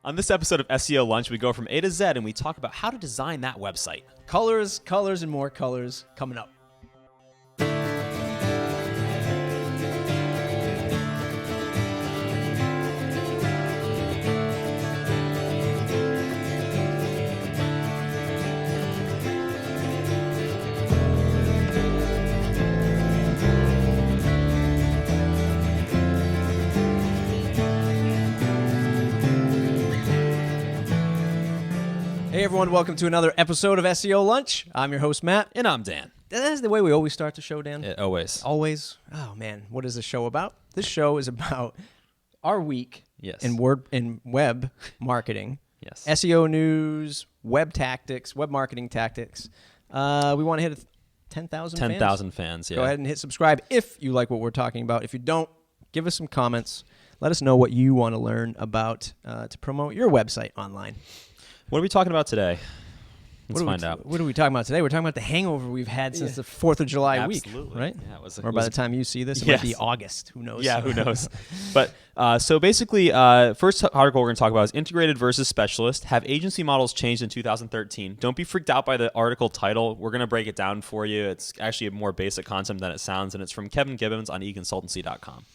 On this episode of SEO Lunch, we go from A to Z and we talk about how to design that website. Colors, and more colors coming up. Hey everyone, welcome to another episode of SEO Lunch. I'm your host, Matt. And I'm Dan. That's the way we always start the show, Dan. Always. Always. Oh man, what is this show about? This show is about our week in web marketing. Yes. SEO news, web tactics, web marketing tactics. We want to hit 10,000 fans. 10,000 fans, yeah. Go ahead and hit subscribe if you like what we're talking about. If you don't, give us some comments. Let us know what you want to learn about to promote your website online. What are we talking about today? Let's find out. What are we talking about today? We're talking about the hangover we've had since the 4th of July week, right? Yeah, or by the time you see this, it might be August. Who knows? Yeah, who knows? But so basically, first article we're going to talk about is integrated versus specialist. Have agency models changed in 2013? Don't be freaked out by the article title. We're going to break it down for you. It's actually a more basic concept than it sounds, and it's from Kevin Gibbons on econsultancy.com.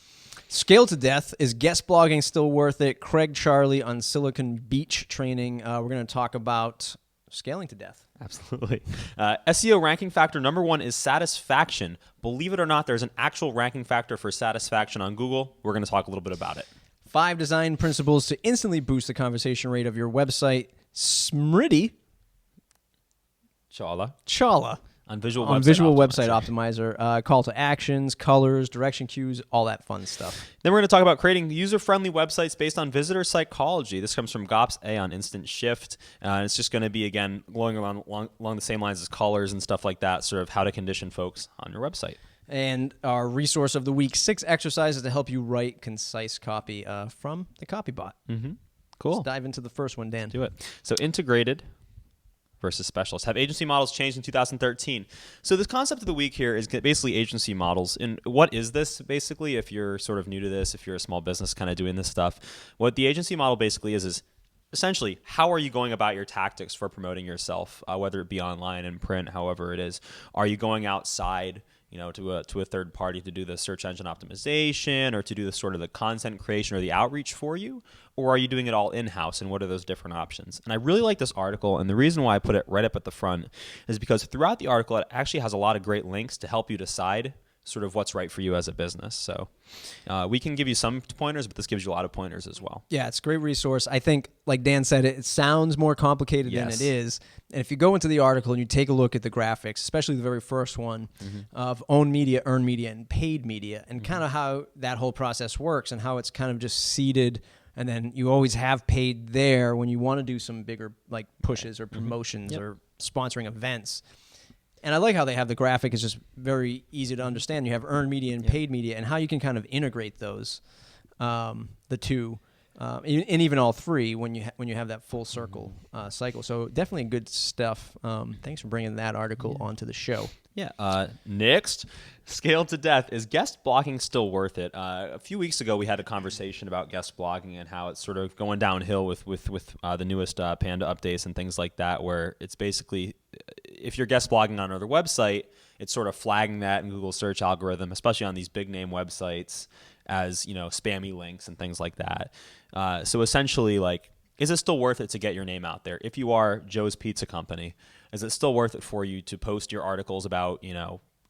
Scale to death. Is guest blogging still worth it? Craig Charlie on Silicon Beach training. We're going to talk about scaling to death. Absolutely. SEO ranking factor number one is satisfaction. Believe it or not, there's an actual ranking factor for satisfaction on Google. We're going to talk a little bit about it. 5 design principles to instantly boost the conversation rate of your website. Smriti Chawla. On Visual Website Optimizer, call to actions, colors, direction cues, all that fun stuff. Then we're going to talk about creating user-friendly websites based on visitor psychology. This comes from Gops A on Instant Shift. And it's just going to be, again, going along the same lines as colors and stuff like that, sort of how to condition folks on your website. And our resource of the week, 6 exercises to help you write concise copy from the Copybot. Mm-hmm. Cool. Let's dive into the first one, Dan. Do it. So integrated versus specialists. Have agency models changed in 2013? So this concept of the week here is basically agency models. And what is this basically? If you're sort of new to this, if you're a small business kind of doing this stuff, what the agency model basically is essentially how are you going about your tactics for promoting yourself, whether it be online and print, however it is. Are you going outside, to a third party to do the search engine optimization or to do the sort of the content creation or the outreach for you? Or are you doing it all in-house, and what are those different options? And I really like this article, and the reason why I put it right up at the front is because throughout the article, it actually has a lot of great links to help you decide sort of what's right for you as a business. So we can give you some pointers, but this gives you a lot of pointers as well. Yeah, it's a great resource. I think, like Dan said, it sounds more complicated than it is. And if you go into the article and you take a look at the graphics, especially the very first one of owned media, earned media, and paid media, and kind of how that whole process works and how it's kind of just seeded. And then you always have paid there when you want to do some bigger like pushes or promotions or sponsoring events. And I like how they have the graphic. It's just very easy to understand. You have earned media and paid media and how you can kind of integrate those, the two, and even all three when you have that full circle cycle. So definitely good stuff. Thanks for bringing that article onto the show. Yeah. Next, scale to death. Is guest blogging still worth it? A few weeks ago, we had a conversation about guest blogging and how it's sort of going downhill with the newest Panda updates and things like that, where it's basically if you're guest blogging on another website, it's sort of flagging that in Google search algorithm, especially on these big name websites, as spammy links and things like that. So essentially, like, is it still worth it to get your name out there? If you are Joe's Pizza Company, is it still worth it for you to post your articles about,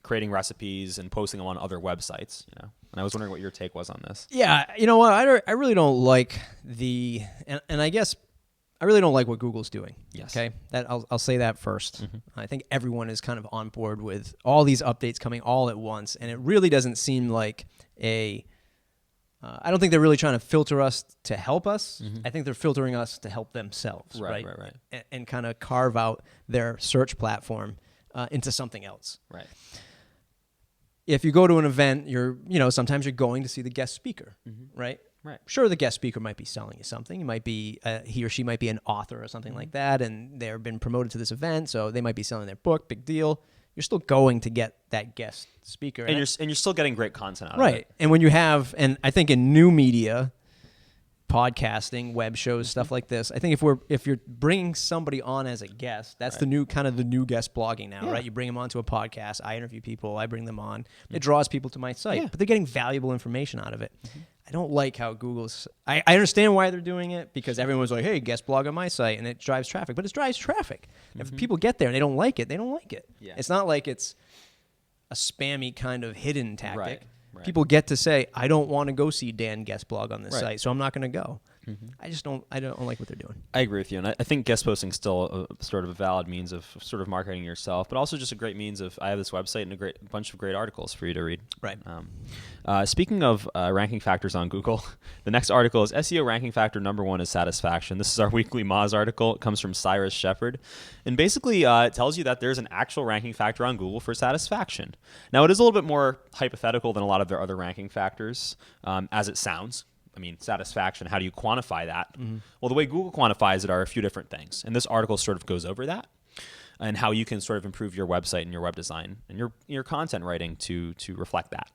creating recipes and posting them on other websites? And I was wondering what your take was on this. Yeah, you know what? I really don't like and I guess I really don't like what Google's doing. Yes. Okay. I'll say that first. I think everyone is kind of on board with all these updates coming all at once, and it really doesn't seem like I don't think they're really trying to filter us to help us. I think they're filtering us to help themselves, right? And kind of carve out their search platform into something else. Right. If you go to an event, sometimes you're going to see the guest speaker, right? Right. Sure, the guest speaker might be selling you something. It might be he or she might be an author or something like that, and they've been promoted to this event, so they might be selling their book. Big deal. You're still going to get that guest speaker, and you're still getting great content out of it. Right. And when you have, and I think in new media, podcasting, web shows, stuff like this. I think if you're bringing somebody on as a guest, that's the new guest blogging now, right? You bring them onto a podcast. I interview people. I bring them on. It draws people to my site, but they're getting valuable information out of it. I don't like how Google's. I understand why they're doing it, because everyone's like, "Hey, guest blog on my site," and it drives traffic. But it drives traffic. If people get there and they don't like it, they don't like it. Yeah. It's not like it's a spammy kind of hidden tactic. Right. People get to say, "I don't want to go see Dan guest blog on this site, so I'm not going to go." I don't like what they're doing. I agree with you, and I think guest posting is still sort of a valid means of sort of marketing yourself, but also just a great means of, I have this website and a bunch of great articles for you to read. Right. Speaking of ranking factors on Google, the next article is SEO ranking factor number 1 is satisfaction. This is our weekly Moz article. It comes from Cyrus Shepard, and basically it tells you that there's an actual ranking factor on Google for satisfaction. Now, it is a little bit more hypothetical than a lot of their other ranking factors, as it sounds. I mean, satisfaction, how do you quantify that? Well, the way Google quantifies it are a few different things. And this article sort of goes over that and how you can sort of improve your website and your web design and your content writing to reflect that.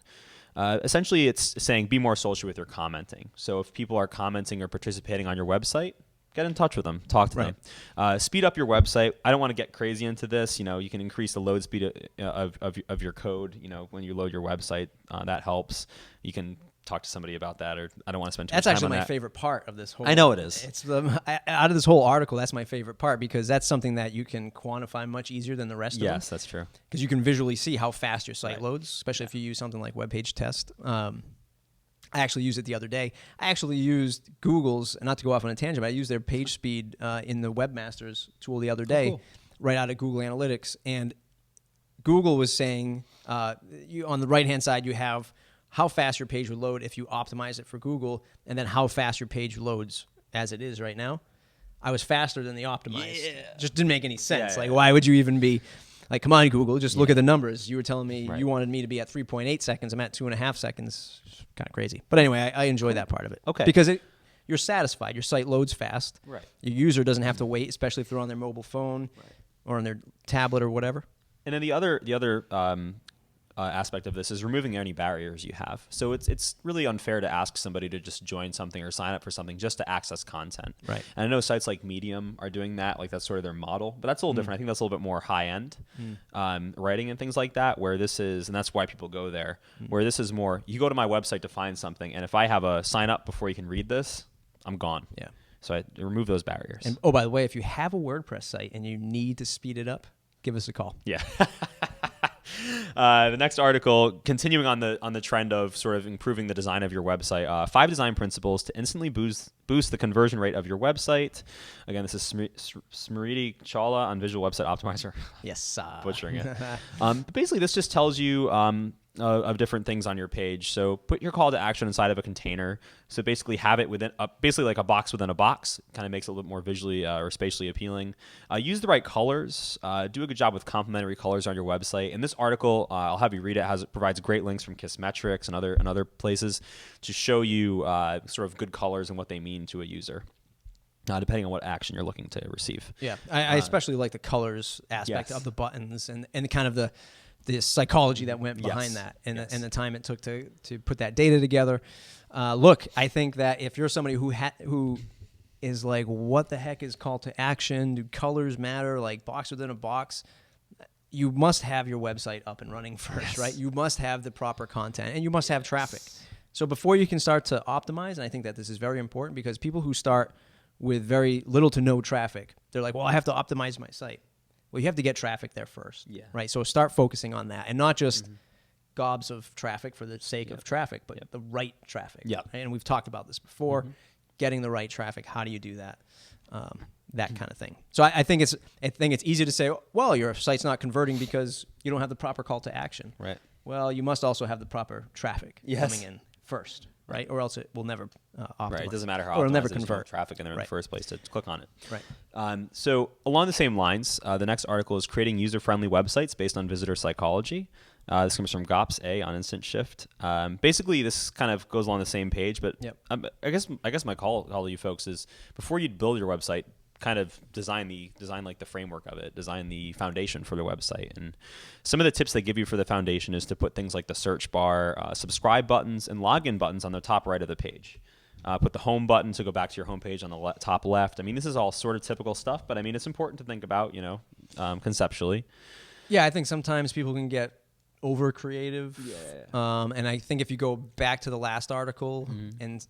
Essentially, it's saying be more social with your commenting. So if people are commenting or participating on your website, get in touch with them. Talk to them. Speed up your website. I don't want to get crazy into this. You can increase the load speed of your code. When you load your website, that helps. You can talk to somebody about that, or I don't want to spend too much time on that. That's actually my favorite part of this whole. I know it is. It's out of this whole article, that's my favorite part, because that's something that you can quantify much easier than the rest of them. Yes, that's true. Because you can visually see how fast your site loads, especially if you use something like Web Page Test. I actually used it the other day. I actually used Google's, and not to go off on a tangent, but I used their page speed in the Webmasters tool the other day, right out of Google Analytics. And Google was saying, on the right-hand side, you have how fast your page would load if you optimize it for Google, and then how fast your page loads as it is right now. I was faster than the optimized. Just didn't make any sense. Why would you even be like, come on, Google, just look at the numbers. You were telling me you wanted me to be at 3.8 seconds. I'm at 2.5 seconds. Kind of crazy. But anyway, I enjoy that part of it. Okay. Because you're satisfied. Your site loads fast. Right. Your user doesn't have to wait, especially if they're on their mobile phone or on their tablet or whatever. And then the other aspect of this is removing any barriers you have. So it's really unfair to ask somebody to just join something or sign up for something just to access content. Right. And I know sites like Medium are doing that, like that's sort of their model, but that's a little different. I think that's a little bit more high end writing and things like that, where this is, and that's why people go there, where this is more, you go to my website to find something, and if I have a sign up before you can read this, I'm gone. Yeah. So I remove those barriers. And by the way, if you have a WordPress site and you need to speed it up, give us a call. Yeah. The next article, continuing on the trend of sort of improving the design of your website, 5 design principles to instantly boost the conversion rate of your website. Again, this is Smriti Chawla on Visual Website Optimizer. Yes. Butchering it. But basically, this just tells you of different things on your page. So put your call to action inside of a container. So basically have it within, basically like a box within a box. Kind of makes it a little bit more visually or spatially appealing. Use the right colors. Do a good job with complementary colors on your website. And this article, I'll have you read it. It provides great links from Kissmetrics and other places to show you sort of good colors and what they mean to a user. Depending on what action you're looking to receive. Yeah, I especially like the colors aspect of the buttons and kind of the psychology that went behind that and the time it took to put that data together. Look, I think that if you're somebody who is like, what the heck is call to action? Do colors matter? Like box within a box? You must have your website up and running first, right? You must have the proper content and you must have traffic. So before you can start to optimize, and I think that this is very important because people who start with very little to no traffic, they're like, well, I have to optimize my site. Well, you have to get traffic there first, right? So start focusing on that and not just gobs of traffic for the sake of traffic, but the right traffic. Yeah. Right? And we've talked about this before, getting the right traffic. How do you do that? That kind of thing. So I think it's easy to say, well, your site's not converting because you don't have the proper call to action. Right. Well, you must also have the proper traffic coming in first, right? Or else it will never optimize. Right. It doesn't matter how or it'll never there's no convert. traffic in there in the first place to click on it. Right. So along the same lines, the next article is creating user-friendly websites based on visitor psychology. This comes from Gops A on Instant Shift. Basically, this kind of goes along the same page, but I guess my call to you folks is before you build your website, kind of design like the framework of it, design the foundation for the website. And some of the tips they give you for the foundation is to put things like the search bar, subscribe buttons, and login buttons on the top right of the page. Put the home button to go back to your homepage on the top left. I mean, this is all sort of typical stuff, but I mean, it's important to think about, conceptually. Yeah, I think sometimes people can get over creative. Yeah. And I think if you go back to the last article and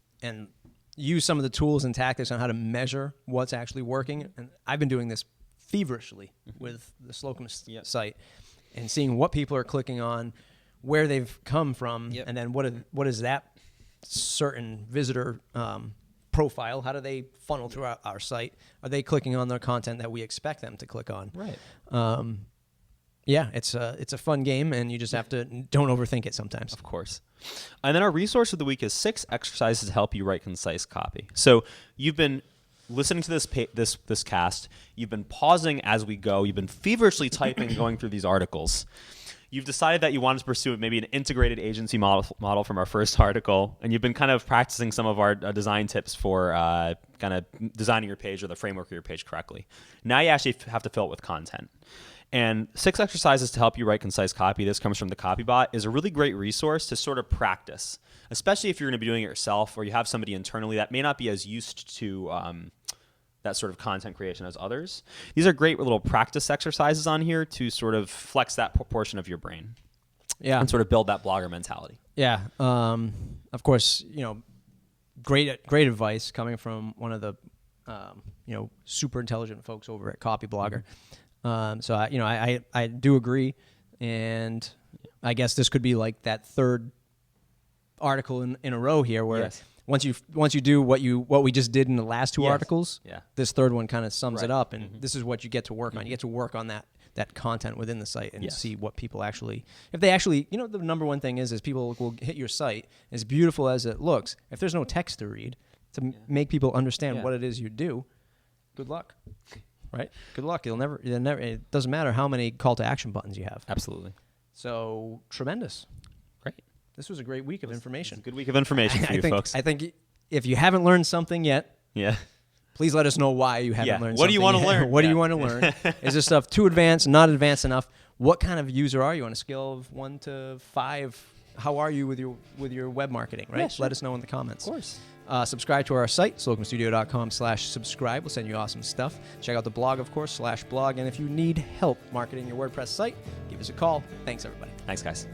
use some of the tools and tactics on how to measure what's actually working, and I've been doing this feverishly with the Slocum site and seeing what people are clicking on, where they've come from, and then what is that certain visitor profile? How do they funnel through our site? Are they clicking on the content that we expect them to click on? Right. Yeah, it's a fun game, and you just have to don't overthink it sometimes. Of course. And then our resource of the week is 6 exercises to help you write concise copy. So you've been listening to this cast. You've been pausing as we go. You've been feverishly typing, going through these articles. You've decided that you wanted to pursue maybe an integrated agency model from our first article, and you've been kind of practicing some of our design tips for kind of designing your page or the framework of your page correctly. Now you actually have to fill it with content. And 6 exercises to help you write concise copy, this comes from the Copybot, is a really great resource to sort of practice, especially if you're going to be doing it yourself or you have somebody internally that may not be as used to that sort of content creation as others. These are great little practice exercises on here to sort of flex that portion of your brain. Yeah. And sort of build that blogger mentality. Yeah. Of course, great advice coming from one of the, super intelligent folks over at Copyblogger. So I do agree, and I guess this could be like that third article in a row here, where once you do what we just did in the last 2 articles, this third one kind of sums it up, and this is what you get to work on. You get to work on that content within the site and see what people actually, if they actually, the number one thing is people will hit your site, as beautiful as it looks, if there's no text to read to make people understand what it is you do, good luck. Right? Good luck. You'll never. It doesn't matter how many call to action buttons you have. Absolutely. So tremendous. Great. This was a great week of information. Good week of information for you folks. I think if you haven't learned something yet, please let us know why you haven't learned something. What do you want to learn? What do you want to learn? Is this stuff too advanced, not advanced enough? What kind of user are you on a scale of 1 to 5? How are you with your web marketing, right? Yeah, sure. Let us know in the comments. Of course. Subscribe to our site, slocumstudio.com/subscribe. We'll send you awesome stuff. Check out the blog, of course, /blog. And if you need help marketing your WordPress site, give us a call. Thanks, everybody. Thanks, guys.